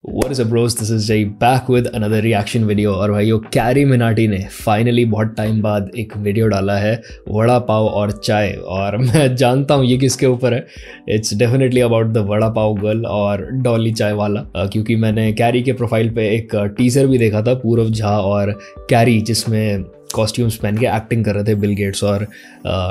What is up bros, this is Jay back with another reaction video। और भाइयों carry Minati ने finally बहुत time बाद एक वीडियो डाला है वड़ा पाव और चाय, और मैं जानता हूँ ये किसके ऊपर है। It's definitely about the vada pav girl और डॉली चाय वाला, क्योंकि मैंने कैरी के प्रोफाइल पे एक टीजर भी देखा था, पूरव झा और कैरी, जिसमें कॉस्ट्यूम्स पहन के एक्टिंग कर रहे थे बिल गेट्स और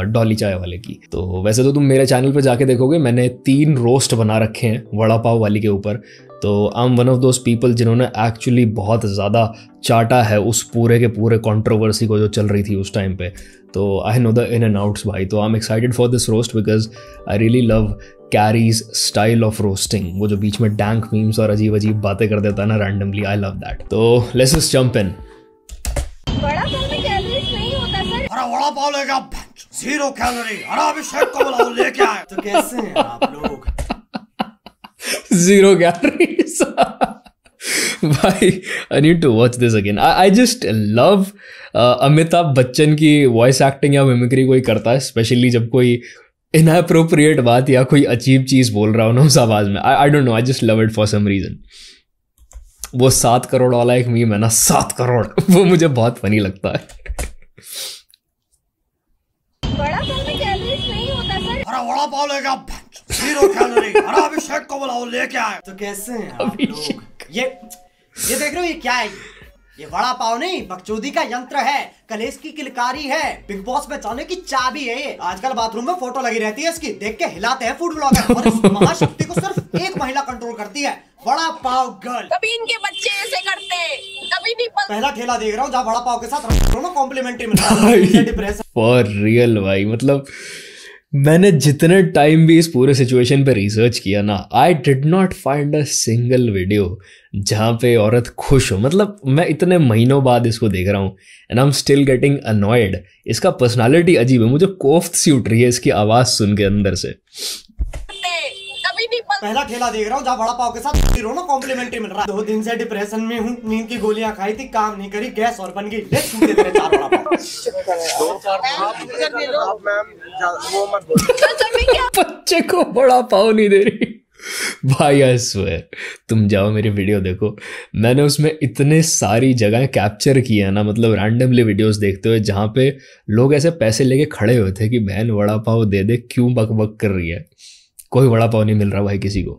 डॉली चाय वाले की। तो वैसे तो तुम मेरे चैनल पे जाके देखोगे मैंने 3 रोस्ट बना रखे हैं वड़ा पाव वाली के ऊपर। तो I am one of those people जिन्होंने एक्चुअली बहुत ज़्यादा चाटा है उस पूरे के पूरे कंट्रोवर्सी को जो चल रही थी उस टाइम पे। तो I know the in and outs भाई। तो I am excited for this roast because I really love carries style of roasting. वो जो बीच में डैंक मीम्स और अजीब अजीब बातें कर देता है ना रैंडमली, आई लव दैट। तो let's just jump in. Vada pav लेगा 0 कैलोरी। अरे अभिषेक को बुलाओ लेके आए। तो कैसे हैं आप लोग? 0 कैलोरीज। भाई I need to watch this again. I just love Amitabh Bachchan की वॉइस एक्टिंग या मिमिक्री कोई करता है, स्पेशली जब कोई इनअप्रोप्रिएट बात या कोई अजीब चीज बोल रहा हो ना उस आवाज में। I don't know, I just love it for some reason. वो 7 करोड़ वाला एक मीम है ना, 7 करोड़, वो मुझे बहुत फनी लगता है। वड़ा पाव लेगा 0 कैलोरी। अरे अभिषेक को बुलाओ लेके आए। तो कैसे हैं आप लोग? ये देख रहे हो, ये क्या है? ये वड़ा पाव नहीं, बकचोदी का यंत्र है, कलेश की किलकारी है, बिग बॉस में जाने की चाबी है ये। आजकल बाथरूम में फोटो लगी रहती है इसकी, देख के हिलाते हैं फूड ब्लॉगर। और इस महाशक्ति को सिर्फ एक महिला कंट्रोल करती है, वड़ा पाव गर्ल। कभी इनके बच्चे ऐसे करते, कभी नहीं। पहला ठेला देख रहा हूँ जहाँ वड़ा पाव के साथ कॉम्प्लीमेंट्री मिल रहा है। फॉर रियल भाई, मतलब मैंने जितने टाइम भी इस पूरे सिचुएशन पे रिसर्च किया ना, I did not find a single video जहाँ पे औरत खुश हो। मतलब मैं इतने महीनों बाद इसको देख रहा हूँ and I am still getting annoyed. इसका पर्सनालिटी अजीब है, मुझे कोफ्त सी उठ रही है इसकी आवाज सुन के अंदर से। पहला ठेला देख रहा हूँ जहाँ वड़ा पाव के साथ कॉम्प्लीमेंट्री मिल रहा है। 2 दिन से डिप्रेशन में हूँ, नींद की गोलियां खाई थी, काम नहीं करी, गैस और बन गई। ले छूटे तेरे 4 वड़ा पाव। बच्चे को बड़ा पाव नहीं दे रही भाई। आई स्वेयर, तुम जाओ मेरी वीडियो देखो, मैंने उसमें इतने सारी जगह कैप्चर की है ना, मतलब रैंडमली वीडियोस देखते हुए जहाँ पे लोग ऐसे पैसे लेके खड़े हुए थे कि बहन वड़ा पाव दे दे, क्यों बक बक कर रही है। कोई वड़ा पाव नहीं मिल रहा भाई किसी को।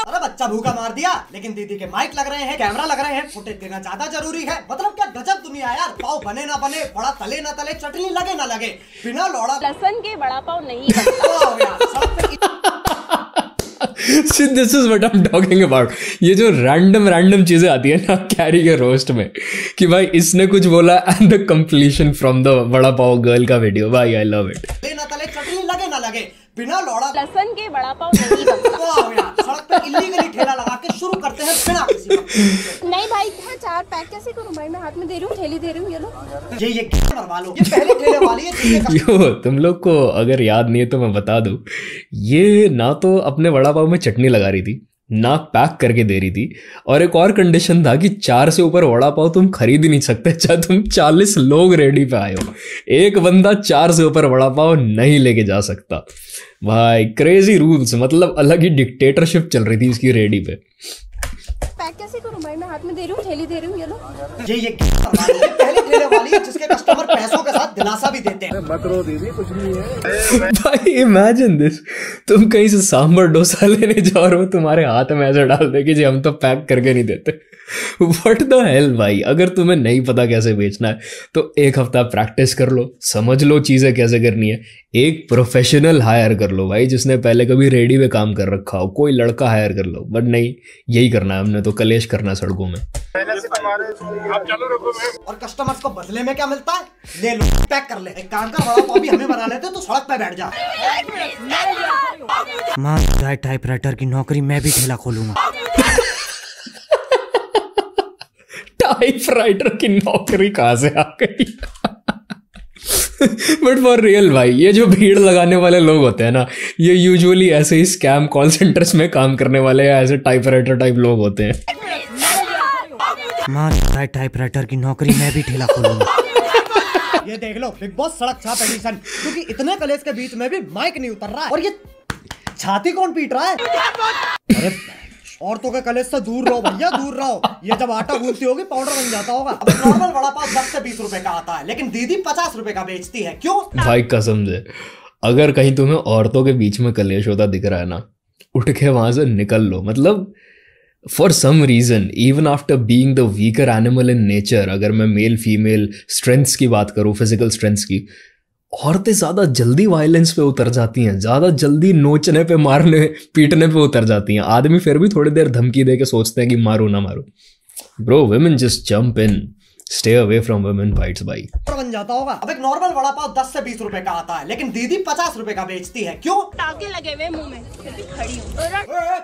अरे बच्चा भूखा मार दिया, लेकिन दीदी के माइक लग रहे हैं, कैमरा लग रहे हैं, फुटेज देना ज्यादा जरूरी है। मतलब क्या गजब दुनिया यार। पाव बने ना बने, बड़ा तले ना तले, चटनी लगे ना लगे, बिना लौड़ा लहसुन के वड़ा पाव नहीं बनता। See, this is what I'm talking about। ये जो रैंडम चीजें आती है ना कैरी के रोस्ट में, कि भाई इसने कुछ बोला and the completion from the vada pav girl का वीडियो, भाई आई लव इट। ना तले, चटनी लगे ना लगे, बिना लौड़ा लहसुन के वड़ा पाव नहीं बनता। सड़क पे इल्लीगली ठेला लगा के शुरू करते हैं बिना किसी नहीं भाई, मैं 4 पैक कैसे करूं भाई? मैं हाथ में दे रही हूँ, थैली दे रही हूँ, ये लो। ये मरवा लो, ये पहले ठेले वाली है। यो, तुम लोग को अगर याद नहीं है तो मैं बता दूं, ये ना तो अपने वड़ा पाव में चटनी लगा रही थी, ना पैक करके दे रही थी, और एक और कंडीशन था कि 4 से ऊपर वड़ा पाव तुम खरीद ही नहीं सकते, चाहे तुम 40 लोग रेडी पे आए हो। एक बंदा 4 से ऊपर वड़ा पाव नहीं लेके जा सकता भाई। क्रेजी रूल्स, मतलब अलग ही डिक्टेटरशिप चल रही थी इसकी रेडी पे। पैक कैसे करूं भाई? मैं हाथ में दे रही हूँ, थैली दे रही हूँ, ये लो। ये पहले ठेले वाली है जिसके कस्टमर पैसों के साथ दिलासा भी देते हैं। मत रो दीदी, कुछ नहीं है भाई। इमेजिन दिस, तुम कहीं से सांभर डोसा लेने जाओ और वो तुम्हारे हाथ में ऐसे डाल दे कि जी हम तो पैक करके नहीं देते। व्हाट द हेल भाई। अगर तुम्हें नहीं पता कैसे बेचना है तो 1 हफ्ता प्रैक्टिस कर लो, समझ लो चीजें कैसे करनी है। एक प्रोफेशनल हायर कर लो भाई, जिसने पहले कभी रेडी में काम कर रखा हो, कोई लड़का हायर कर लो। बट नहीं, यही करना है हमने तो, कलेश करना सड़कों में। और कस्टमर्स को बदले में क्या मिलता है? ले लो, पैक कर ले। एक काम का, वड़ा पाव भी हमें बना लेते तो सड़क पे बैठ जा। माँ टाइपराइटर की नौकरी, मैं भी ठेला खोलूंगा। टाइपराइटर की नौकरी कहां से आ गई? बट फॉर रियल भाई, ये जो भीड़ लगाने वाले लोग होते हैं ना, ये यूजुअली ऐसे ही स्कैम कॉल सेंटर्स में काम करने वाले या ऐसे टाइपराइटर टाइप लोग होते हैं। माँ टाइपराइटर की नौकरी, मैं भी ठेला खोलूंगा। ये देख लो बिग बॉस सड़क छाप एडिशन, क्योंकि इतने कलेश के बीच में भी माइक नहीं उतर रहा है। और ये छाती कौन पीट रहा है? अरे औरतों के कलेज से दूर रहो भैया, दूर रहो। ये जब आटा गूंथती होगी पाउडर बन जाता होगा। अब नॉर्मल वड़ा पाव 10 से 20 रुपए का आता है, लेकिन दीदी 50 रुपए का बेचती है। क्यों भाई? कसम से, अगर कहीं तुम्हें औरतों के बीच में कलेश होता दिख रहा है ना, उठ के वहां से निकल लो। मतलब for some reason, even after being the weaker animal in nature, अगर मैं मेल फीमेल स्ट्रेंथ्स की बात करूं, फिजिकल स्ट्रेंथ्स की, औरतें ज्यादा जल्दी वायलेंस पे उतर जाती हैं, ज्यादा जल्दी नोचने पे, मारने पीटने पे उतर जाती हैं। आदमी फिर भी थोड़ी देर धमकी दे के सोचते हैं कि मारो ना मारो। Bro, women just jump in, stay away from women fights भाई। बन जाता होगा। अब एक नॉर्मल वड़ा पाव 10 से 20 रुपए का आता है, लेकिन दीदी 50 रुपए का बेचती है। क्यों? टाके लगे हुए मुंह में, फिर भी खड़ी हूँ।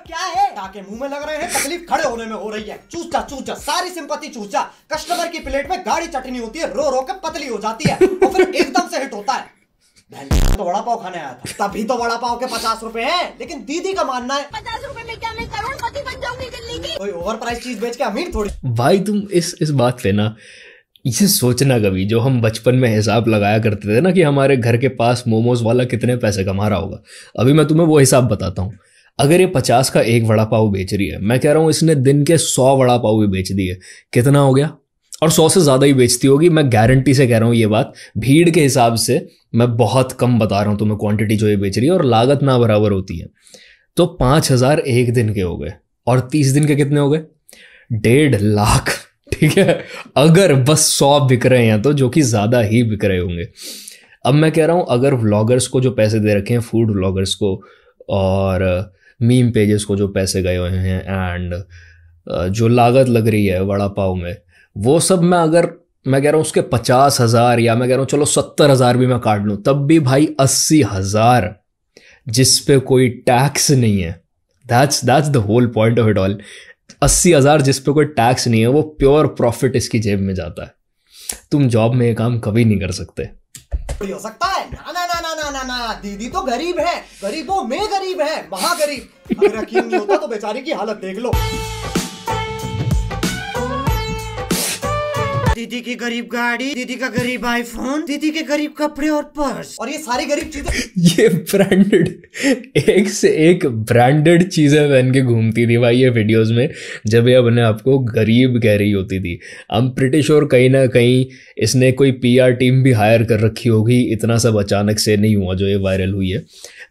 क्या है? टाके मुंह में लग रहे हैं, तकलीफ खड़े होने में हो रही है। चूचा चूचा, सारी सिंपैथी चूचा। कस्टमर की प्लेट में गाढ़ी चटनी होती है, रो रो के पतली हो जाती है, और फिर एकदम से हिट होता है। तो वड़ा पाव खाने आया था, तभी तो वड़ा पाव के 50 रुपए हैं, लेकिन दीदी का मानना है 50 रुपए में क्या मैं करोड़पति बन जाऊंगी दिल्ली की? कोई ओवर प्राइस चीज बेच के अमीर थोड़ी। भाई तुम इस बात पे ना इसे सोचना कभी, जो हम बचपन में हिसाब लगाया करते थे ना कि हमारे घर के पास मोमोज वाला कितने पैसे कमा रहा होगा। अभी मैं तुम्हें वो हिसाब बताता हूँ। अगर ये 50 का एक वड़ा पाव बेच रही है, मैं कह रहा हूँ इसने दिन के 100 वड़ा पाव भी बेच दिए, कितना हो गया? और 100 से ज़्यादा ही बेचती होगी, मैं गारंटी से कह रहा हूँ ये बात। भीड़ के हिसाब से मैं बहुत कम बता रहा हूँ तुम्हें क्वांटिटी जो ये बेच रही है, और लागत ना बराबर होती है। तो 5000 एक दिन के हो गए, और 30 दिन के कितने हो गए? 1.5 लाख। ठीक है, अगर बस 100 बिक रहे हैं तो, जो कि ज़्यादा ही बिक रहे होंगे। अब मैं कह रहा हूँ, अगर व्लॉगर्स को जो पैसे दे रखे हैं, फूड व्लॉगर्स को और मीम पेजेस को जो पैसे गए हुए हैं, एंड जो लागत लग रही है वड़ा पाव में, वो सब मैं कह रहा हूँ उसके 50,000, या मैं कह रहा हूँ चलो 70,000 भी मैं काट लूँ, तब भी भाई 80,000 जिस पे कोई टैक्स नहीं है। That's the whole point of it all. 80,000 जिस पे कोई टैक्स नहीं है, वो प्योर प्रॉफिट इसकी जेब में जाता है। तुम जॉब में ये काम कभी नहीं कर सकते। हो सकता है ना ना ना ना ना ना ना, दीदी तो गरीब है, गरीबों में गरीब है, महागरीब। अगर यकीन नहीं होता तो बेचारी की हालत देख लो। दीदी की गरीब गाड़ी, दीदी का गरीब आईफोन, दीदी के गरीब कपड़े और पर्स, और ये सारी गरीब चीजें। ये ब्रांडेड, एक से एक ब्रांडेड चीजें पहन के घूमती थी भाई ये वीडियोस में, जब ये अपने आप को गरीब कह रही होती थी। आई एम प्रिटी श्योर कहीं ना कहीं इसने कोई PR टीम भी हायर कर रखी होगी। इतना सब अचानक से नहीं हुआ जो ये वायरल हुई है।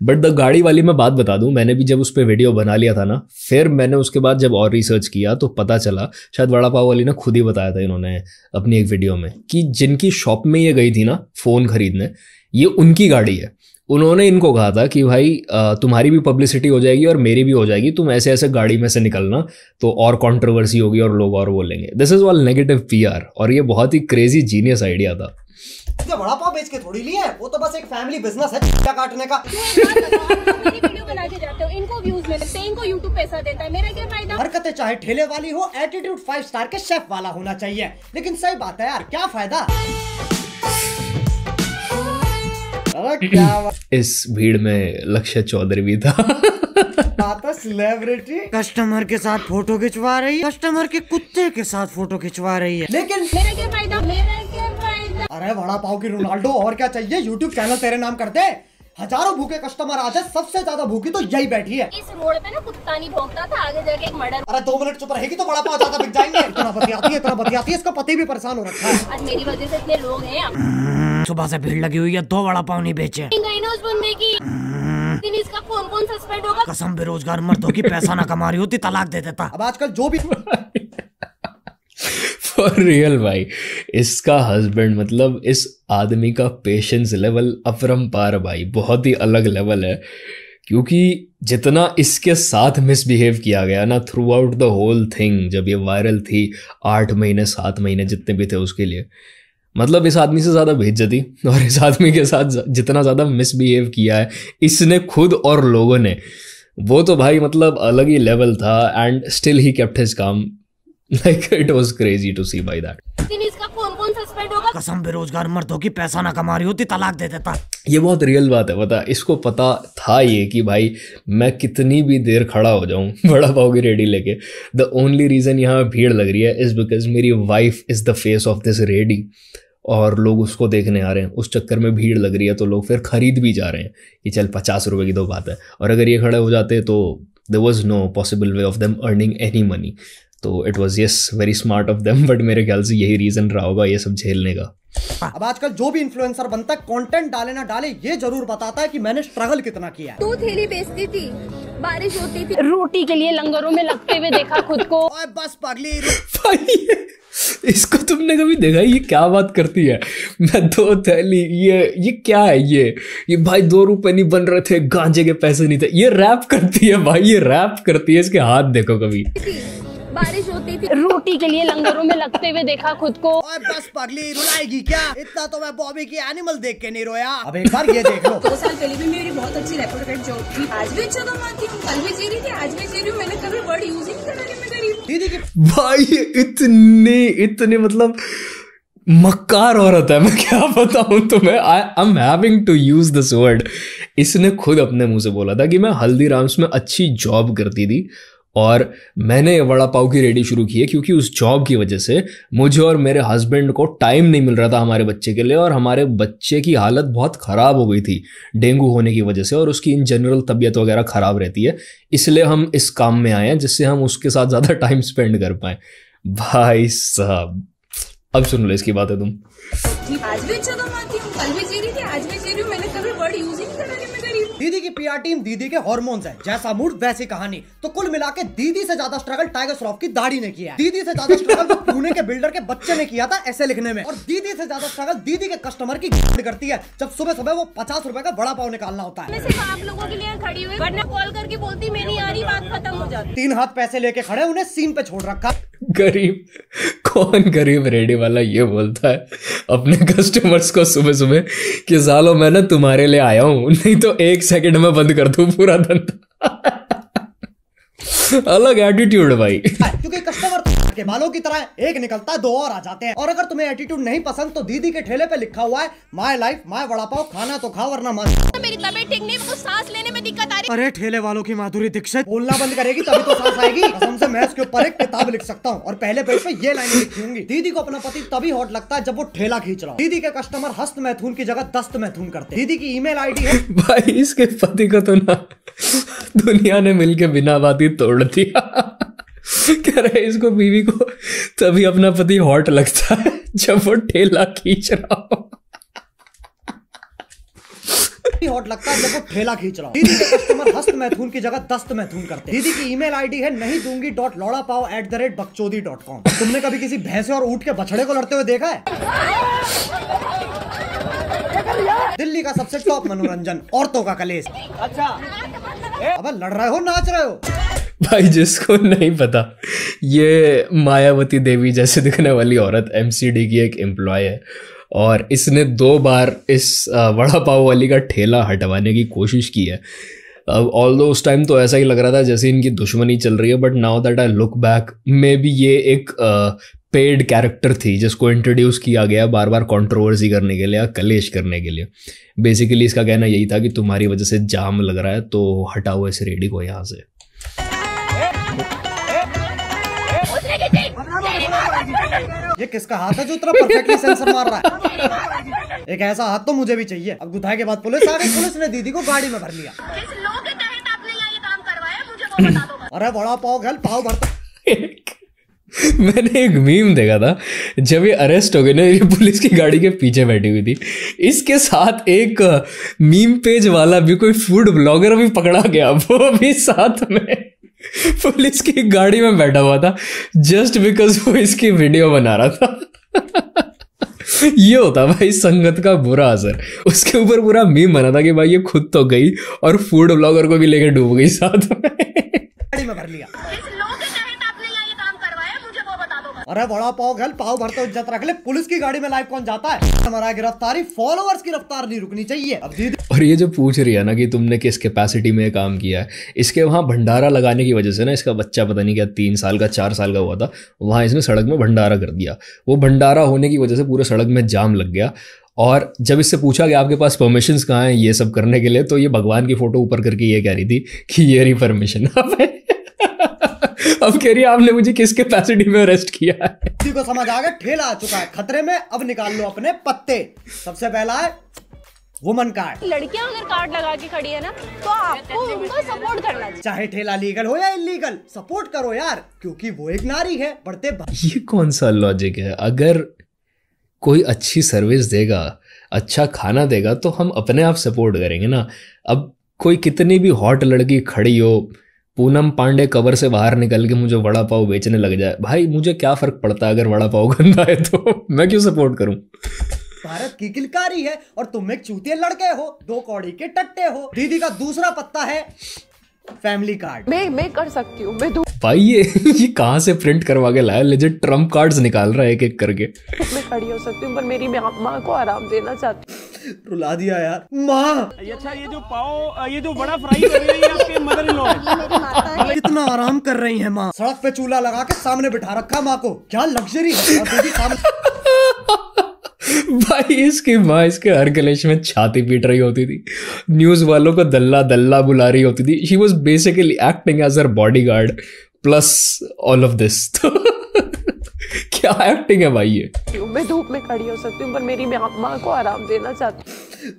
बट द गाड़ी वाली मैं बात बता दूं, मैंने भी जब उस पर वीडियो बना लिया था ना, फिर मैंने उसके बाद जब और रिसर्च किया तो पता चला, शायद वड़ा पाव वाली ने खुद ही बताया था इन्होंने अपनी एक वीडियो में, कि जिनकी शॉप में ये गई थी ना फ़ोन खरीदने, ये उनकी गाड़ी है। उन्होंने इनको कहा था कि भाई तुम्हारी भी पब्लिसिटी हो जाएगी और मेरी भी हो जाएगी, तुम ऐसे ऐसे गाड़ी में से निकलना तो और कंट्रोवर्सी होगी और लोग और बोलेंगे। This is all negative PR, और ये बहुत ही क्रेजी जीनियस आइडिया था। वड़ा पाव बेच के थोड़ी ली है, वो तो बस एक फैमिली बिजनेस है चिट्टा काटने का। वीडियो बना के जाते हो, इनको व्यूज मिलते हैं, इनको यूट्यूब पैसा देता है, मेरा क्या फायदा? हरकतें चाहे ठेले वाली हो, एटीट्यूड 5 स्टार के शेफ वाला होना चाहिए। लेकिन सही बात है यार, क्या फायदा? इस भीड़ में लक्ष्य चौधरी भी था। सेलिब्रिटी कस्टमर के साथ फोटो खिंचवा रही है, कस्टमर के कुत्ते के साथ फोटो खिंचवा रही है, लेकिन मेरा क्या फायदा? मेरा क्या फायदा? अरे वड़ा पाव की रोनाल्डो, और क्या चाहिए? YouTube चैनल तेरे नाम कर दे, हजारों भूखे कस्टमर आ जाए, सबसे ज्यादा भूखी तो यही बैठी है। इस रोड पे ना कुत्ता नहीं भौंकता था, आगे जाके एक मर्डर। अरे 2 मिनट चुप रहेगी तो वड़ा पाव ज्यादा बिक जाएंगे। इतना बतियाती है, इसका पति भी परेशान हो रखा है। आज मेरी वजह से इतने लोग हैं। सुबह से भीड़ लगी हुई है, 2 वड़ा पाव नहीं बेचे। गई ना उस बंदे की, इसका कौन सस्पेंड होगा? कसम बेरोजगार मर्दों की, पैसा ना कमा रही होती तलाक दे देता। अब आजकल जो भी फॉर रियल भाई, इसका हस्बैंड, मतलब इस आदमी का पेशेंस लेवल अपरंपार भाई, बहुत ही अलग लेवल है। क्योंकि जितना इसके साथ मिसबिहेव किया गया ना throughout the whole thing, जब ये वायरल थी 8 महीने 7 महीने जितने भी थे उसके लिए, मतलब इस आदमी से ज़्यादा बेइज्जती और इस आदमी के साथ जितना ज़्यादा मिसबिहेव किया है इसने खुद और लोगों ने, वो तो भाई मतलब अलग ही लेवल था। And still he kept his काम, like it was crazy to see by that. इसका कौन सस्पेंड होगा? कसम बेरोजगार मर्दों की, पैसा ना कमा रही होती तलाक दे देता। ये बहुत रियल बात है, पता, इसको पता था ये कि भाई मैं कितनी भी देर खड़ा हो जाऊं वड़ा पाव की रेडी लेके, द ओनली रीज़न यहाँ भीड़ लग रही है इज़ बिकॉज मेरी wife is the face of this ready, और लोग उसको देखने आ रहे हैं, उस चक्कर में भीड़ लग रही है, तो लोग फिर खरीद भी जा रहे हैं कि चल 50 रुपए की तो बात है। और अगर ये खड़े हो जाते तो there was no possible way of them earning any money. तो it was yes very smart of them, but मेरे ख्याल से यही रीज़न रहा होगा ये सब झेलने का। अब आजकल जो भी इन्फ्लुएंसर बनता है कंटेंट डाले ना डाले ये जरूर बताता है कि मैंने स्ट्रगल कितना किया है। तू थैली बेचती थी, बारिश होती थी, रोटी के लिए लंगरों में लगते हुए देखा खुद को। ओए बस पगली। भाई इसको तुमने कभी देखा? ये क्या बात करती है, मैं 2 थैली, ये क्या है ये भाई 2 रुपए नहीं बन रहे थे, गांजे के पैसे नहीं थे। ये रैप करती है भाई, ये रैप करती है, इसके हाथ देखो कभी। बारिश होती थी, रोटी के लिए लंगरों में लगते हुए देखा खुद को। ओए बस पगली, रुलाएगी क्या? इतना तो मैं बॉबी की एनिमल देख के नहीं रोया। अब एक बार ये देख लो। 2 साल पहले भी मेरी बहुत अच्छी रेपुटेड जॉब थी, आज भी अच्छा कमाती हूँ, कल भी जी रही थी, आज भी जी रही हूँ। मैंने कभी वर्ड यूज ही नहीं करा कि मैं गरीब हूँ। दीदी की भाई इतने मतलब मक्कार औरत है, मैं क्या बताऊं तुम्हें। I am having to use this word. इसने खुद अपने मुंह से बोला था कि मैं हल्दीराम्स में अच्छी जॉब करती थी और मैंने वड़ा पाव की रेडी शुरू की है क्योंकि उस जॉब की वजह से मुझे और मेरे हस्बैंड को टाइम नहीं मिल रहा था हमारे बच्चे के लिए, और हमारे बच्चे की हालत बहुत ख़राब हो गई थी डेंगू होने की वजह से, और उसकी इन जनरल तबीयत वगैरह ख़राब रहती है, इसलिए हम इस काम में आए हैं जिससे हम उसके साथ ज़्यादा टाइम स्पेंड कर पाएँ। भाई साहब अब सुन लो इसकी बात है तुम। आज भी अच्छा कमाती हूँ, कल भी जी रही थी, आज भी जी रही हूँ। मैंने कभी वर्ड यूज ही नहीं करा कि मैं गरीब हूँ। दीदी की पीआर टीम दीदी के हार्मोन्स है, जैसा मूड वैसी कहानी। तो कुल मिला के दीदी से ज्यादा स्ट्रगल टाइगर श्रॉफ की दाढ़ी ने किया है। दीदी से ज्यादा स्ट्रगल पुणे के बिल्डर के बच्चे ने किया था ऐसे लिखने में, और दीदी से ज्यादा स्ट्रगल दीदी के कस्टमर की करती है जब सुबह सुबह वो 50 रुपए का वड़ा पाव निकालना होता है। मैं सिर्फ आप लोगों के लिए खड़ी हुई, वरना कॉल करके बोलती मैं नहीं आ रही, बात खत्म हो जाती। 3 हाथ पैसे लेके खड़े, उन्हें सीन पे छोड़ रखा। गरीब कौन गरीब रेडी वाला ये बोलता है अपने कस्टमर्स को सुबह सुबह कि सालो मैं ना तुम्हारे लिए आया हूं, नहीं तो 1 सेकंड में बंद कर दूं पूरा धंधा। अलग एटीट्यूड भाई। क्योंकि कस्टमर के बालों की तरह एक निकलता है 2 और आ जाते हैं। और अगर तुम्हें एटीट्यूड नहीं पसंद तो दीदी के ठेले पे लिखा हुआ है my life my vada pav, खाना तो खाओ वरना मत। मेरी तबीयत ठीक नहीं, मुझे सांस लेने में दिक्कत आ रही। अरे ठेले वालों की माधुरी दीक्षित बोलना बंद करेगी तभी तो सांस आएगी। कसम से मैं इसके ऊपर एक किताब लिख सकता हूँ और पहले पेज पे ये लाइन लिखी होंगी। दीदी को अपना पति तभी हॉट लगता है जब वो ठेला खींच रहा हो। दीदी के कस्टमर हस्त मैथुन की जगह दस्त मैथुन करते हैं। दीदी की ईमेल आईडी है। भाई इसके पति को तो ना दुनिया ने मिलके बिना बात ही तोड़ दिया। कह रहे इसको बीवी को तभी अपना पति हॉट लगता है जब वो ठेला खींच रहा हो। हॉट लगता है जब वो ठेला खींच रहा हो। दीदी के कस्टमर हस्त मैथुन की जगह दस्त मैथुन करते हैं। दीदी की ईमेल आईडी है नहीं दूंगी .lodapao@bakchodi.com। तुमने कभी किसी भैंसे और ऊंट के बछड़े को लड़ते हुए देखा है? दिल्ली का सबसे टॉप मनोरंजन औरतों का कलेश। अच्छा अब लड़ रहे हो नाच रहे हो? भाई जिसको नहीं पता, ये मायावती देवी जैसे दिखने वाली औरत एमसीडी की एक एम्प्लॉय है और इसने 2 बार इस वड़ा पाव वाली का ठेला हटवाने की कोशिश की है। ऑल्दो उस टाइम तो ऐसा ही लग रहा था जैसे इनकी दुश्मनी चल रही है, but now that I look back may be ये एक पेड कैरेक्टर थी जिसको इंट्रोड्यूस किया गया बार बार कंट्रोवर्सी करने के लिए या कलेश करने के लिए। बेसिकली इसका कहना यही था कि तुम्हारी वजह से जाम लग रहा है तो हटाओ इस रेडी को यहाँ से। ये किसका हाथ है जो इतना परफेक्टली सेंसर मार रहा है? एक ऐसा हाथ तो मुझे भी चाहिए। अब गुथाई के बाद पुलिस आ गई। पुलिस ने दीदी को गाड़ी में भर लिया। किस लोग के तहत आपने यहाँ ये काम करवाया, मुझे वो बता दो। अरे वड़ा पाव गल पाव भरता। मैंने एक मीम देखा था जब ये अरेस्ट हो गए ना, ये पुलिस की गाड़ी के पीछे बैठी हुई थी, इसके साथ एक मीम पेज वाला भी कोई फूड ब्लॉगर भी पकड़ा गया, वो भी साथ में पुलिस की गाड़ी में बैठा हुआ था जस्ट बिकॉज वो इसकी वीडियो बना रहा था। ये होता भाई संगत का बुरा असर। उसके ऊपर पूरा मीम बना था कि भाई ये खुद तो गई और फूड ब्लॉगर को भी लेकर डूब गई साथ में। गाड़ी में भर लिया। अरे बड़ा पाव गल पाव भरते इज्जत रख ले। पुलिस की गाड़ी में लाइव कौन जाता है? हमारा गिरफ्तारी फॉलोअर्स की रफ्तार नहीं रुकनी चाहिए। अब दीदी और ये जो पूछ रही है ना कि तुमने किस कैपेसिटी में काम किया है, इसके वहाँ भंडारा लगाने की वजह से ना इसका बच्चा पता नहीं क्या 3 साल का 4 साल का हुआ था, वहाँ इसने सड़क में भंडारा कर दिया। वो भंडारा होने की वजह से पूरे सड़क में जाम लग गया और जब इससे पूछा कि आपके पास परमिशंस कहाँ हैं ये सब करने के लिए, तो ये भगवान की फोटो ऊपर करके ये कह रही थी कि ये रही परमिशन। अब कह रही है आपने मुझे किस कैपेसिटी में अरेस्ट किया है? किसी को समझ आ गया ठेला आ चुका है खतरे में, अब निकाल लो अपने पत्ते। सबसे पहला है वुमन कार्ड। लड़कियां अगर कार्ड लगा के खड़ी है ना तो आपको उनको सपोर्ट करना चाहिए, चाहे ठेला लीगल हो या इलीगल, सपोर्ट करो यार, क्योंकि वो एक नारी है। बढ़ते ये कौन सा लॉजिक है? अगर कोई अच्छी सर्विस देगा, अच्छा खाना देगा तो हम अपने आप सपोर्ट करेंगे ना। अब कोई कितनी भी हॉट लड़की खड़ी हो, पूनम पांडे कवर से बाहर निकल के मुझे वड़ा पाव बेचने लग जाए, भाई मुझे क्या फर्क पड़ता है? अगर वड़ा पाव गंदा है तो मैं क्यों सपोर्ट करूं? भारत की किलकारी है और तुम एक चूतिए लड़के हो, 2 कौड़ी के टट्टे हो। दीदी का दूसरा पत्ता है फैमिली कार्ड। मैं कर सकती हूँ, मैं भाई ये कहाँ से प्रिंट करवा के लाया? लेजिट ट्रम्प कार्ड्स निकाल रहा है एक एक करके। मैं खड़ी हो सकती हूँ, पर मेरी माँ को आराम देना चाहती हूँ। रुला दिया यार माँ। अच्छा ये जो पाव, ये जो बड़ा फ्राई कर रही है आपके मदर इन लॉ है। कितना आराम कर रही है माँ। सड़क पे चूल्हा लगा के सामने बिठा रखा माँ को, क्या लग्जरी है। और दीदी सामने भाई इसकी माँ इसके हर कलेश में छाती पीट रही होती थी, न्यूज वालों को दल्ला दल्ला बुला रही होती थी। She was basically acting as her bodyguard plus all of this. क्या एक्टिंग है भाई ये। मैं धूप में खड़ी हो सकती हूँ, पर मेरी माँ को आराम देना चाहती हूँ।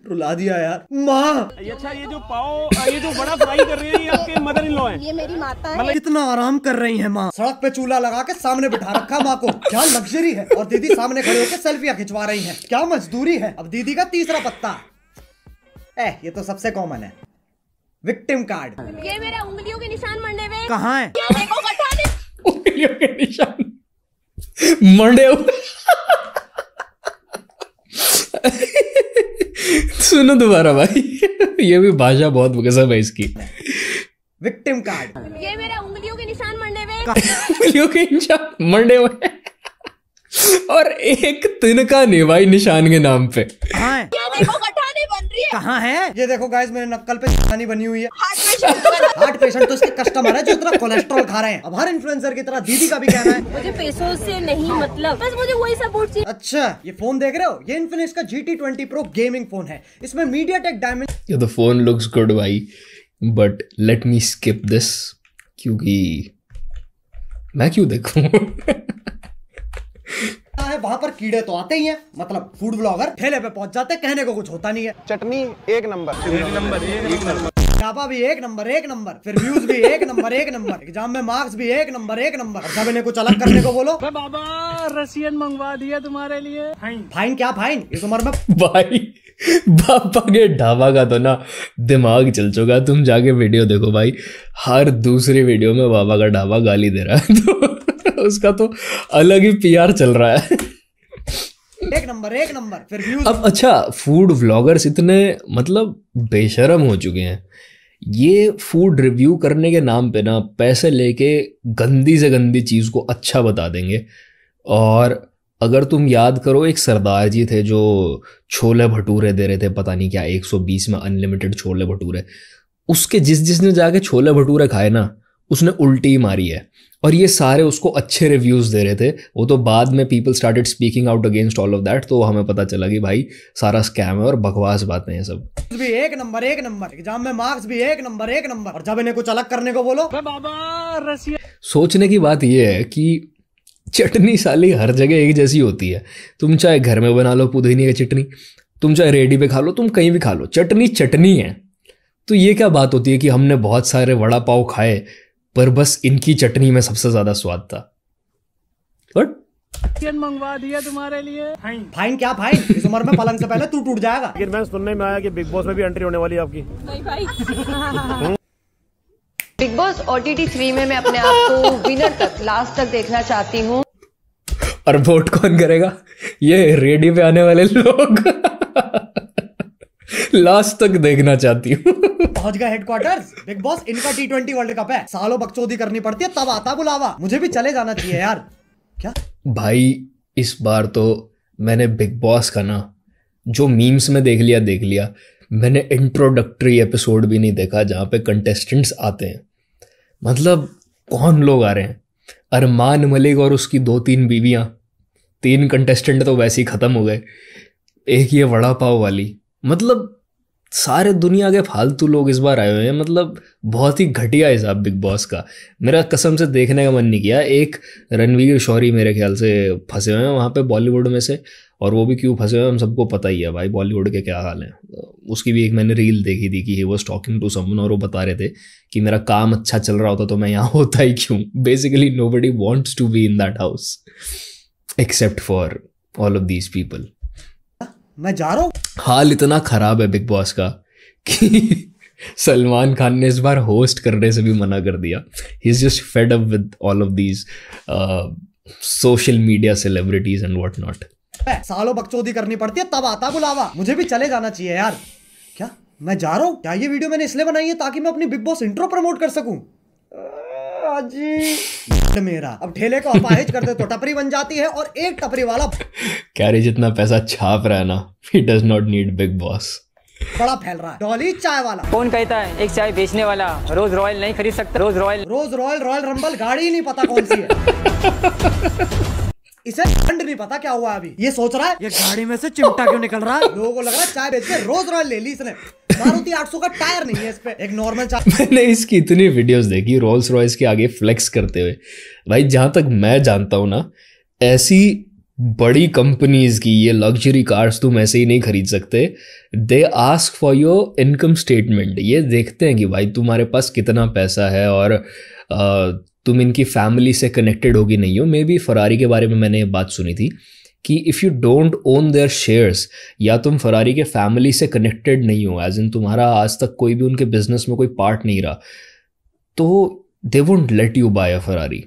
रुला दिया यार माँ। अच्छा ये जो पाव, ये जो बड़ा फ्राई कर रही है आपके मदर इन लॉ है। ये मेरी माता है। कितना आराम कर रही है माँ। सड़क पे चूल्हा लगा के सामने बिठा रखा माँ को, क्या लग्जरी है। और दीदी सामने खड़े होकर सेल्फियां खिंचवा रही है, क्या मजदूरी है। अब दीदी का तीसरा पत्ता, ये तो सबसे कॉमन है, विक्टिम कार्ड। ये मेरा उंगलियों के निशान मंडे में कहाँ है? ये देखो गठाने। उंगलियों के निशान मंडे हुए। सुनो दोबारा भाई, ये भी भाषा बहुत गजब है इसकी। Victim card. ये मेरा उंगलियों के निशान मंडे में। उंगलियों के निशान मंडे हुए और एक तिनका निभाई निशान के नाम पे। कहाँ है? ये देखो गठाने बन रही है। कहाँ है? ये देखो गाइस, मेरे नक्कल पे निशानी बनी हुई है। हार्ट पेशेंट तो इसके कस्टमर है जो इतना कोलेस्ट्रॉल खा रहे हैं। अब हर इन्फ्लुएंसर की तरह दीदी का भी कहना है, मुझे पैसों से नहीं मतलब, बस मुझे वही सपोर्ट चाहिए। अच्छा ये फोन देख रहे हो, ये इन्फिनिक्स का GT20 Pro गेमिंग फोन है। इसमें मीडियाटेक डायमेंसिटी। ये तो फोन लुक्स गुड भाई, but let me skip this, क्योंकि मैं क्यों देखूं। है वहां पर कीड़े तो आते ही हैं, मतलब फूड ब्लॉगर ठेले पे पहुंच जाते, कहने को कुछ होता नहीं है। चटनी एक नंबर, ढाबा भी एक नंबर, फिर व्यूज भी एक नंबर, एग्जाम में मार्क्स भी एक नंबर। सब इन्हें कुछ अलग करने को बोलो। बाबा रसियन मंगवा दिया तुम्हारे लिए। फाइन क्या फाइन, इस उम्र में। भाई पापा के ढाबा का तो ना दिमाग चल चुका। तुम जाके वीडियो देखो भाई, हर दूसरी वीडियो में बाबा का ढाबा गाली दे रहा है, तो उसका तो अलग ही PR चल रहा है। एक नंबर फिर व्यूज। अब अच्छा, फूड व्लॉगर्स इतने मतलब बेशरम हो चुके हैं, ये फूड रिव्यू करने के नाम पे ना पैसे लेके गंदी से गंदी चीज़ को अच्छा बता देंगे। और अगर तुम याद करो, एक सरदार जी थे जो छोले भटूरे दे रहे थे, पता नहीं क्या 120 में अनलिमिटेड छोले भटूरे। उसके जिसने जाके छोले भटूरे खाए ना, उसने उल्टी मारी है। और ये सारे उसको अच्छे रिव्यूज़ दे रहे थे। वो तो बाद में people started speaking out against all of that, तो हमें पता चला कि भाई सारा स्कैम है और बकवास बातें हैं सब। भी एक नंबर, एग्जाम में मार्क्स भी एक नंबर। और जब इन्हें कुछ अलग करने को बोलो, बाबा रसियन। सोचने की बात यह है कि चटनी साली हर जगह एक जैसी होती है। तुम चाहे घर में बना लो पुदीने की चटनी, तुम चाहे रेडी पे खा लो, तुम कहीं भी खा लो, चटनी है। तो ये क्या बात होती है कि हमने बहुत सारे वड़ा पाव खाए पर बस इनकी चटनी में सबसे ज्यादा स्वाद था। बट मंगवा दिया तुम्हारे लिए। फाइन क्या फाइन, इस उम्र में पलंग से पहले तू टूट जाएगा। लेकिन मैं सुनने में आया कि बिग बॉस में भी एंट्री होने वाली है आपकी। नहीं भाई। बिग बॉस OTT 3 में मैं अपने आप को विनर तक, लास्ट तक देखना चाहती हूँ। और वोट कौन करेगा? ये रेडियो पे आने वाले लोग। लास्ट तक देखना चाहती हूँ। पहुंच गए हेडक्वार्टर्स। बिग बॉस इनका T20 वर्ल्ड कप है, सालों बकचोदी करनी पड़ती है तब आता बुलावा। मुझे भी चले जाना चाहिए यार। क्या भाई इस बार तो मैंने बिग बॉस का ना जो मीम्स में देख लिया। मैंने इंट्रोडक्टरी एपिसोड भी नहीं देखा जहाँ पे कंटेस्टेंट्स आते हैं। मतलब कौन लोग आ रहे हैं? अरमान मलिक और उसकी 2-3 बीवियाँ, 3 कंटेस्टेंट तो वैसे ही ख़त्म हो गए। एक ये वड़ा पाव वाली, मतलब सारे दुनिया के फालतू लोग इस बार आए हुए हैं, मतलब बहुत ही घटिया हिसाब बिग बॉस का। मेरा कसम से देखने का मन नहीं किया। एक रणवीर शौरी मेरे ख्याल से फंसे हुए हैं वहाँ पे बॉलीवुड में से, और वो भी क्यों फंसे हुए हैं हम सबको पता ही है भाई, बॉलीवुड के क्या हाल है। उसकी भी एक मैंने रील देखी थी कि he was talking to someone, और वो बता रहे थे कि मेरा काम अच्छा चल रहा होता तो मैं यहाँ होता ही क्यों। Basically nobody wants to be in that house except for all of these people. मैं जा रहा हूँ। हाल इतना खराब है बिग बॉस का कि सलमान खान ने इस बार होस्ट करने से भी मना कर दिया। He is just fed up with all of these social media celebrities and what not. सालों बकचोदी करनी पड़ती है तब आता बुलावा। मुझे भी चले जाना चाहिए यार। क्या मैं जा रहा हूँ? क्या ये वीडियो मैंने इसलिए बनाई है ताकि मैं अपनी बिग बॉस इंट्रो प्रमोट कर सकूं? जी मेरा अब ठेले को अपाहिज कर दे तो टपरी बन जाती है, और एक टपरी वाला कैरी जितना पैसा छाप रहा है ना, he does not need big boss. बड़ा फैल रहा है। डॉली चाय वाला कौन कहता है एक चाय बेचने वाला रोज रॉयल नहीं खरीद सकता? रोज रॉयल रंबल गाड़ी ही नहीं पता कौन सी है। इसे फंड नहीं पता क्या हुआ अभी। ये सोच रहा है ये गाड़ी में से चिमटा क्यों निकल रहा है। लोगों को लग रहा है चाय बेच के रोज रॉयल ले ली इसने। मारुति 800 का टायर नहीं है इस पे, एक नॉर्मल चाय। मैंने इसकी इतनी वीडियोस देखी रोल्स रॉयस के आगे फ्लेक्स करते हुए। भाई जहां तक मैं जानता हूं ना, ऐसी बड़ी कंपनीज की ये लग्जरी कार्स तुम ऐसे ही नहीं खरीद सकते। They ask for your income statement. ये देखते हैं कि भाई तुम्हारे पास कितना पैसा है और तुम इनकी फैमिली से कनेक्टेड होगी नहीं हो। मे बी फरारी के बारे में मैंने ये बात सुनी थी कि if you don't own there shares, या तुम फरारी के फैमिली से कनेक्टेड नहीं हो, एज इन तुम्हारा आज तक कोई भी उनके बिजनेस में कोई पार्ट नहीं रहा, तो they won't let you buy a Ferrari.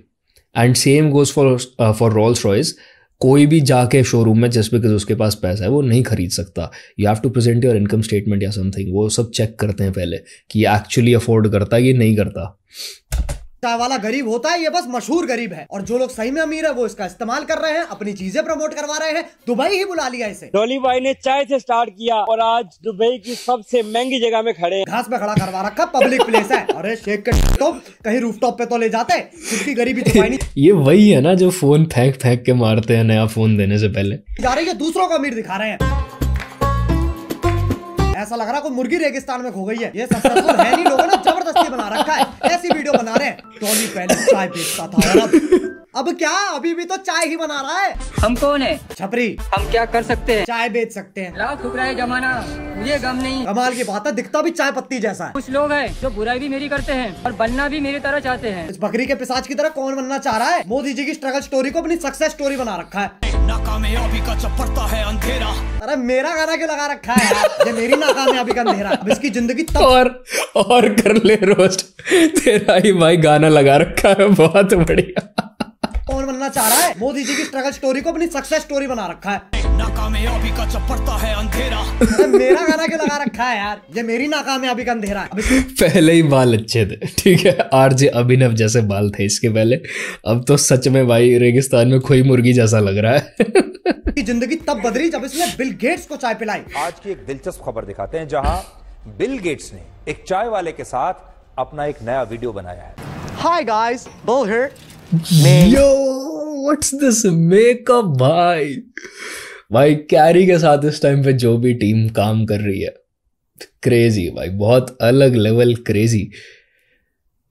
And same goes for Rolls Royce. कोई भी जाके शोरूम में जस्ट बिकॉज उसके पास पैसा है वो नहीं खरीद सकता। You have to present your income statement या समथिंग। वो सब चेक करते हैं पहले कि ये एक्चुअली अफोर्ड करता है कि नहीं करता। चाय वाला गरीब होता है, ये बस मशहूर गरीब है, और जो लोग सही में अमीर है वो इसका इस्तेमाल कर रहे हैं, अपनी चीजें प्रमोट करवा रहे हैं। दुबई ही बुला लिया इसे। डॉली भाई ने चाय से स्टार्ट किया और आज दुबई की सबसे महंगी जगह में खड़े हैं। घास पे खड़ा करवा रखा, पब्लिक प्लेस है। अरे शेख के तो कहीं रूफटॉप पे तो ले जाते, जिसकी गरीबी छुपाई नहीं। ये वही है ना जो फोन फेंक के मारते हैं नया फोन देने से पहले। जा रही है दूसरों को अमीर दिखा रहे हैं। ऐसा लग रहा है कोई मुर्गी रेगिस्तान में खो गई है। ये सक्सेसफुल है नहीं, लोगों ने जबरदस्ती बना रखा है। ऐसी वीडियो बना रहे हैं। डॉली पहले चाय बेचता था और अब क्या, अभी भी तो चाय ही बना रहा है। हम कौन है? छपरी। हम क्या कर सकते हैं? चाय बेच सकते हैं। लाख ठुकरा है जमाना, मुझे गम नहीं। कमाल की बात है, दिखता भी चाय पत्ती जैसा है। कुछ लोग हैं जो बुराई भी मेरी करते हैं और बनना भी मेरी तरह चाहते हैं। इस बकरी के पिशाच की तरह कौन बनना चाह रहा है? मोदी जी की स्ट्रगल स्टोरी को अपनी सक्सेस स्टोरी बना रखा है। नाकामयाबी का चपड़ता है अंधेरा। अरे मेरा गाना क्यों लगा रखा है यार? ये मेरी नाकामयाबी का अंधेरा। अब इसकी जिंदगी तब और कर ले रोस्ट। तेरा ही भाई गाना लगा रखा है, बहुत बढ़िया। कौन बनना चाह रहा है? मोदी जी की स्ट्रगल स्टोरी को अपनी सक्सेस स्टोरी बना रखा है। नाकामयाबी का चपड़ता है अंधेरा। मेरा गाना क्यों लगा रखा है यार? ये मेरी नाकामयाबी का अंधेरा है। पहले ही बाल अच्छे थे, ठीक है, आरजे अभिनव जैसे बाल थे इसके पहले। अब तो सच में भाई रेगिस्तान में खोई मुर्गी जैसा लग रहा है। जिंदगी तब बदली जब इसने बिल गेट्स को चाय पिलाई। आज की एक दिलचस्प खबर दिखाते हैं जहां बिल गेट्स ने एक चाय वाले के साथ अपना एक नया वीडियो बनाया है। Hi guys, bill here. Yo, what's this makeup भाई कैरी के साथ इस टाइम पे जो भी टीम काम कर रही है, क्रेजी भाई, बहुत अलग लेवल क्रेजी।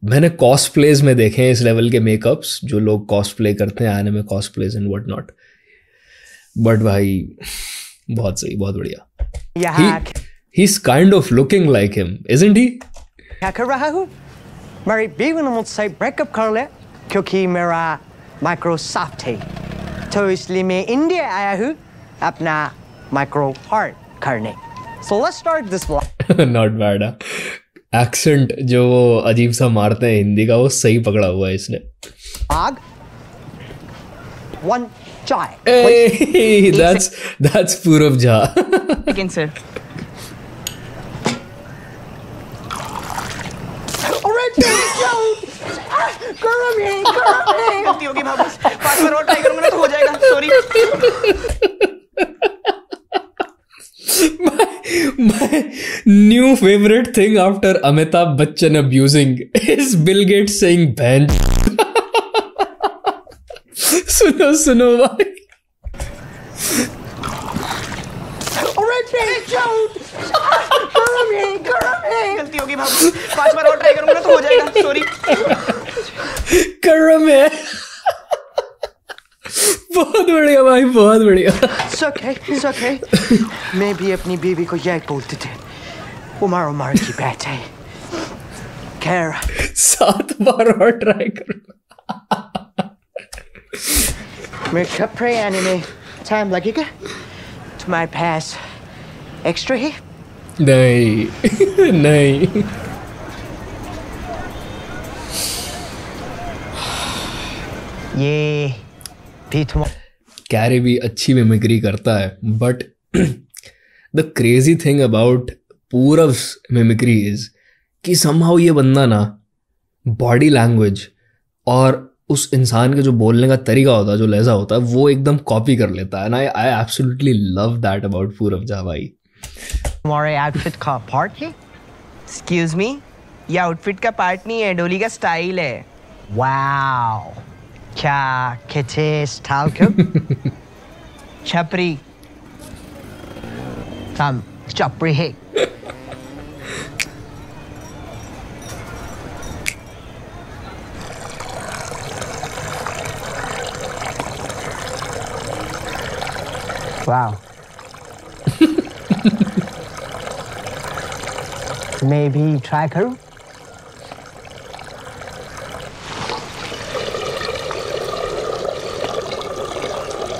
मैंने कॉस्प्लेज में देखे हैं इस लेवल के मेकअप्स, जो लोग कॉस्प्ले करते हैं anime cosplays and what not, but भाई बहुत सही, बहुत बढ़िया। He's kind of looking like him, isn't he? क्या कर रहा हूँ? मेरी बीवी ने मुझसे ब्रेकअप कर लिया क्योंकि मेरा माइक्रोसॉफ्ट है, तो इसलिए मैं इंडिया आया हूँ अपना माइक्रो हार्ट करने। So let's start this vlog. Not bad, accent जो वो अजीब सा मारते हैं हिंदी का, वो सही पकड़ा हुआ है इसने। आग, one चाय। Hey, that's पूरब झा। लेकिन सर गलती होगी भाभी, 5 बार और ट्राई करूंगा ना तो हो जाएगा, sorry. My new favorite thing after Amitabh Bachchan abusing is Bill Gates saying "ban." सुनो भाई। Alright, Joe. होगी बाबू, 5 बार और ट्राई करूंगा तो हो जाएगा। सॉरी। कर रहा मैं। बहुत बढ़िया भाई, बहुत बढ़िया। It's okay. मैं भी अपनी बीवी को यही बोलते थे, वो मारो मार की बात है। खैर 7 बार और ट्राई करूंगा। मेरे कपड़े आने में टाइम लगेगा, तुम्हारे पास एक्स्ट्रा है? नहीं नहीं। ये भी तुम कैरी भी अच्छी मिमिक्री करता है, but the crazy thing about Poorav's mimicry is कि समहाउ ये बंदा ना बॉडी लैंग्वेज और उस इंसान के जो बोलने का तरीका होता है, जो लहजा होता है, वो एकदम कॉपी कर लेता है। And I absolutely love that about Poorav Jha भाई। तुम्हारे आउटफिट का पार्ट है? एक्सक्यूज मी, ये आउटफिट का पार्ट नहीं है, डोली का स्टाइल है। वाओ, क्या कहते स्टाइल को? छपरी। हम छपरी है। वाओ। मैं भी ट्राई करूं?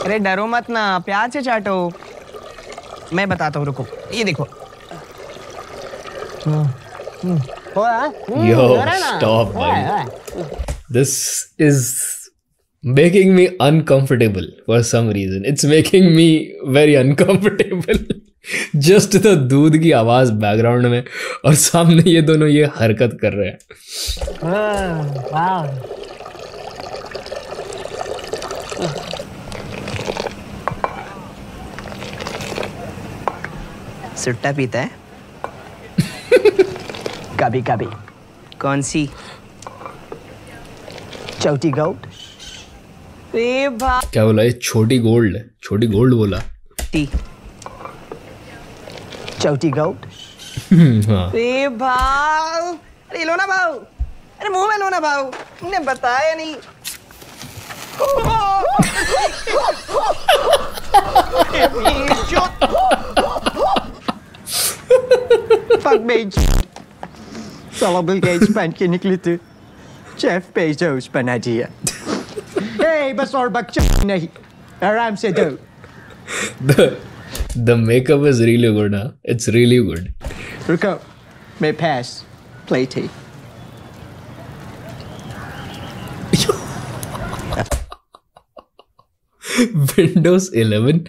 अरे डरो मत ना, प्यार से चाटो। मैं बताता हूँ, रुको। ये देखो। Yo, stop भाई। This is making me uncomfortable for some reason. It's making me very uncomfortable. Just the दूध की आवाज बैकग्राउंड में और सामने ये दोनों ये हरकत कर रहे हैं। सुट्टा पीता है? कभी कभी। कौन सी? छोटी गोल्ड। क्या बोला? ये छोटी गोल्ड? छोटी गोल्ड बोला? टी। छोटी गोल्ड। हाँ। अरे भाव, अरे लो ना भाव, अरे मुंह में लो ना भाव, तुमने बताया नहीं। Fuck me. साला बिल गेट्स पहन के निकली थी, जेफ बेजोस बना दिया। Hey, बस और बच्चा नहीं, आराम से दो। The makeup is really good, huh? It's really good. रुको, मैं pass plate है। Windows 11,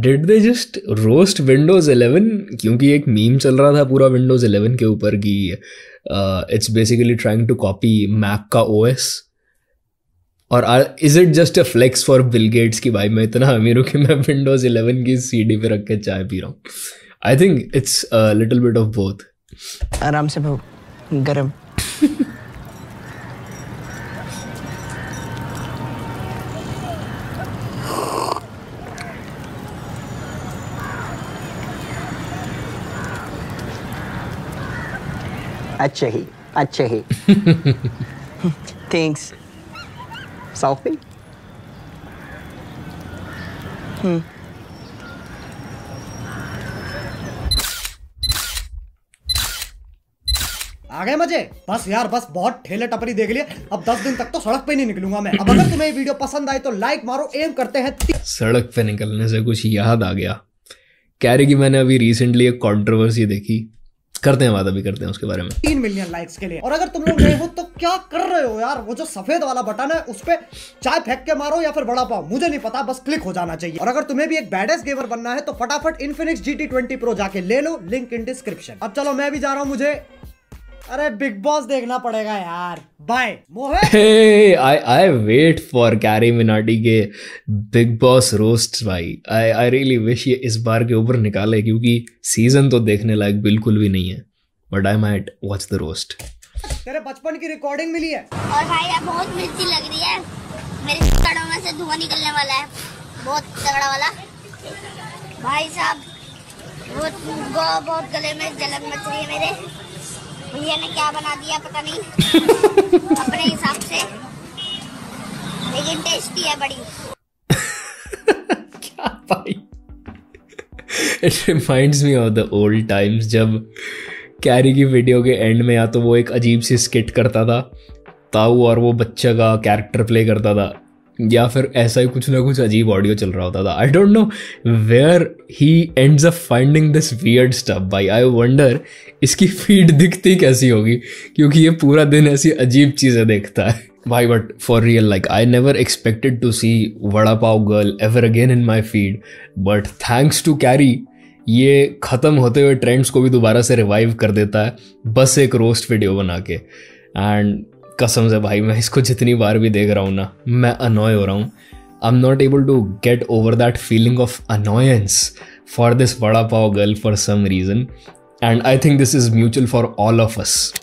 did they just roast Windows 11? क्योंकि एक मीम चल रहा था पूरा Windows 11 के ऊपर कि it's basically trying to copy Mac का OS। और is it just a flex for Bill Gates कि भाई मैं इतना अमीर हूँ कि मैं Windows 11 की CD पे रख के चाय पी रहा हूँ? I think it's a little bit of both. आराम से भाव, गरम। अच्छे ही। Thanks. Selfie? आ गए मजे? बस यार बस, बहुत ठेले टपरी देख लिया, अब 10 दिन तक तो सड़क पे नहीं निकलूंगा मैं। अब अगर तुम्हें ये वीडियो पसंद आई तो लाइक मारो, एम करते हैं। सड़क पे निकलने से कुछ याद आ गया, कैरी की मैंने अभी रिसेंटली एक कंट्रोवर्सी देखी, करते हैं बात, अभी करते हैं उसके बारे में। 3 मिलियन लाइक्स के लिए। और अगर तुम लोग नए हो तो क्या कर रहे हो यार? वो जो सफेद वाला बटन है उस पे चाय फेंक के मारो या फिर बड़ा पाओ, मुझे नहीं पता, बस क्लिक हो जाना चाहिए। और अगर तुम्हें भी एक बैडेस्ट गेमर बनना है तो फटाफट इन्फिनिक्स GT20 Pro जाके ले लो, लिंक इन डिस्क्रिप्शन। अब चलो मैं भी जा रहा हूँ, मुझे अरे बिग बॉस देखना पड़ेगा यार। Bye Mohit. Hey, I wait for Carry Minati के बिग बॉस रोस्ट भाई। I really wish ये इस बार के ऊपर निकाले, क्योंकि सीजन तो देखने लायक बिल्कुल भी नहीं है, but I might watch the roast. तेरे बचपन की रिकॉर्डिंग मिली है? और भाई यार बहुत मिर्ची लग रही है, मेरे कड़ों में से धुआं निकलने वाला है, बहुत तगड़ा वाला। भाई साहब बहुत गले में जलन मच रही है मेरे। भैया ने क्या बना दिया पता नहीं अपने हिसाब से, लेकिन टेस्टी है बड़ी। क्या भाई, it reminds me of the old times जब कैरी की वीडियो के एंड में या तो वो एक अजीब सी स्किट करता था, ताऊ और वो बच्चा का कैरेक्टर प्ले करता था, या फिर ऐसा ही कुछ ना कुछ अजीब ऑडियो चल रहा होता था। I don't know where he ends up finding this weird stuff भाई। आई वंडर इसकी फीड दिखती कैसी होगी, क्योंकि ये पूरा दिन ऐसी अजीब चीज़ें देखता है भाई। But for real like I never expected to see vada pav girl ever again in my feed, but thanks to Carry ये ख़त्म होते हुए ट्रेंड्स को भी दोबारा से रिवाइव कर देता है बस एक रोस्ट वीडियो बना के। एंड कसम से भाई मैं इसको जितनी बार भी देख रहा हूँ ना, मैं अनॉय हो रहा हूँ। I am not able to get over that feeling of annoyance for this vada pav girl for some reason, and I think this is mutual for all of us.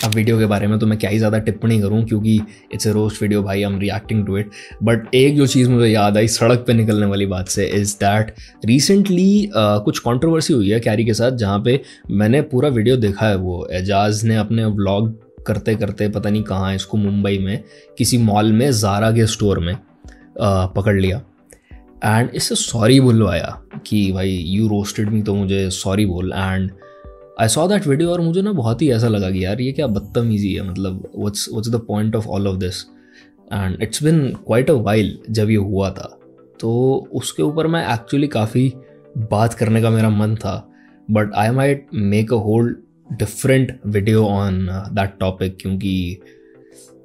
अब वीडियो के बारे में तो मैं क्या ही ज़्यादा टिप्पणी करूं, क्योंकि इट्स ए रोस्ट वीडियो भाई, I am reacting to it. But एक जो चीज़ मुझे याद आई सड़क पे निकलने वाली बात से इज़ दैट रिसेंटली कुछ कंट्रोवर्सी हुई है कैरी के साथ, जहाँ पे मैंने पूरा वीडियो देखा है। वो एजाज़ ने अपने व्लॉग करते करते पता नहीं कहाँ इसको मुंबई में किसी मॉल में ज़ारा के स्टोर में पकड़ लिया एंड इससे सॉरी बुलवाया कि भाई यू रोस्टेड मी, तो मुझे सॉरी बोल। And I saw that video और मुझे ना बहुत ही ऐसा लगा कि यार ये क्या बदतमीजी है, मतलब what's the point of all of this. And it's been quite a while जब ये हुआ था, तो उसके ऊपर मैं एक्चुअली काफ़ी बात करने का मेरा मन था, but I might make a whole different video on that topic, क्योंकि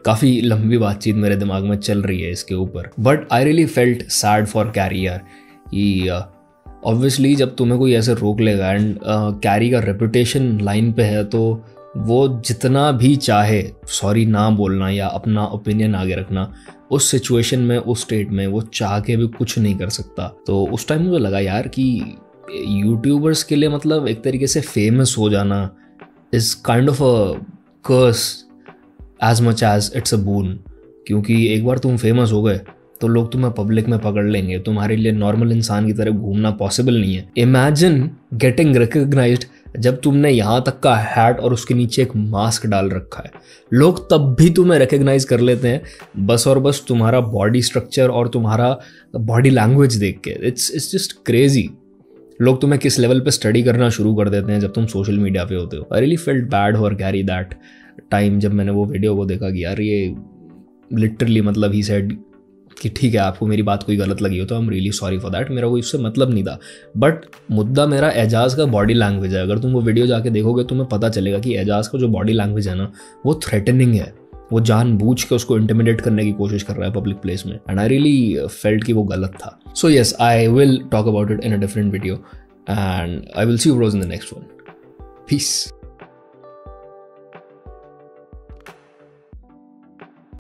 काफ़ी लंबी बातचीत मेरे दिमाग में चल रही है इसके ऊपर। But I really felt sad for carry यार, कि ऑब्वियसली जब तुम्हें कोई ऐसे रोक लेगा एंड कैरी का रेपुटेशन लाइन पे है, तो वो जितना भी चाहे सॉरी ना बोलना या अपना ओपिनियन आगे रखना, उस सिचुएशन में उस स्टेट में वो चाह के भी कुछ नहीं कर सकता। तो उस टाइम मुझे लगा यार कि यूट्यूबर्स के लिए मतलब एक तरीके से फेमस हो जाना is kind of a curse as much as it's a boon, क्योंकि एक बार तुम फेमस हो गए तो लोग तुम्हें पब्लिक में पकड़ लेंगे, तुम्हारे लिए नॉर्मल इंसान की तरह घूमना पॉसिबल नहीं है। इमेजिन गेटिंग रिकग्नाइज्ड जब तुमने यहाँ तक का हैट और उसके नीचे एक मास्क डाल रखा है, लोग तब भी तुम्हें रिकग्नाइज कर लेते हैं बस और बस तुम्हारा बॉडी स्ट्रक्चर और तुम्हारा बॉडी लैंग्वेज देख के। It's just crazy. लोग तुम्हें किस लेवल पे स्टडी करना शुरू कर देते हैं जब तुम सोशल मीडिया पे होते हो। आई really felt bad for carry that time जब मैंने वो वीडियो को देखा कि यार ये लिटरली मतलब ही सेड कि ठीक है आपको मेरी बात कोई गलत लगी हो तो I am really sorry for that, मेरा कोई उससे मतलब नहीं था। बट मुद्दा मेरा एजाज का बॉडी लैंग्वेज है। अगर तुम वो वीडियो जाके देखोगे तुम्हें पता चलेगा कि एजाज का जो बॉडी लैंग्वेज है ना, वो थ्रेटनिंग है, वो जानबूझ के उसको इंटिमिडेट करने की कोशिश कर रहा है पब्लिक प्लेस में। एंड आई रियली फेल्ट कि वो गलत था। So yes, I will talk about it in a different video and I will see you bros in the next one. Piece.